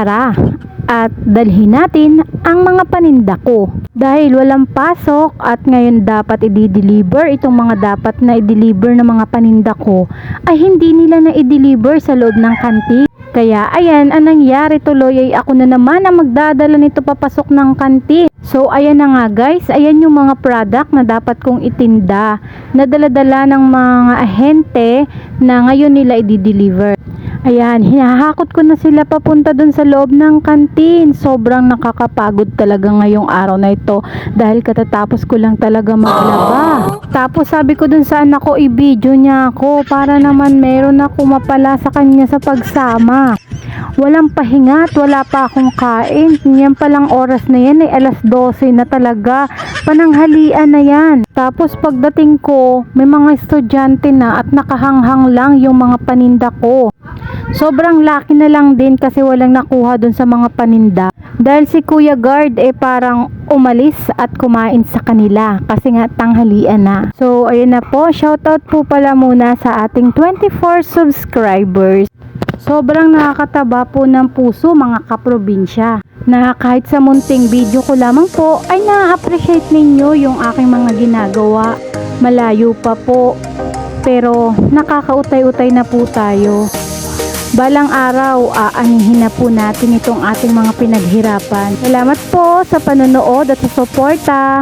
tara at dalhin natin ang mga paninda ko. Dahil walang pasok at ngayon dapat i-deliver itong mga dapat na i-deliver ng mga paninda ko ay hindi nila na i-deliver sa loob ng kantin. Kaya ayan, ang nangyari tuloy ay ako na naman ang magdadala nito papasok ng kantin. So ayan na nga guys, ayan yung mga product na dapat kong itinda na dala-dala ng mga ahente na ngayon nila i-deliver. Ayan, hinahakot ko na sila papunta dun sa loob ng kantin. Sobrang nakakapagod talaga ngayong araw na ito dahil katatapos ko lang talaga maglaba. Tapos sabi ko dun sa anak ko, i-video niya ako para naman meron ako mapala sa kanya sa pagsama. Walang pahinga at wala pa akong kain. Yan palang oras na yan ay alas 12 na talaga. Pananghalian na yan. Tapos pagdating ko, may mga estudyante na at nakahanghang lang yung mga paninda ko. Sobrang laki na lang din kasi walang nakuha dun sa mga paninda. Dahil si Kuya Guard parang umalis at kumain sa kanila kasi nga tanghalian na. So ayun na po, shoutout po pala muna sa ating 24 subscribers. Sobrang nakakataba po ng puso mga kaprobinsya na kahit sa munting video ko lamang po ay na-appreciate ninyo yung aking mga ginagawa. Malayo pa po pero nakakautay-utay na po tayo. Balang araw, aanihin na po natin itong ating mga pinaghirapan. Salamat po sa panonood at sa suporta.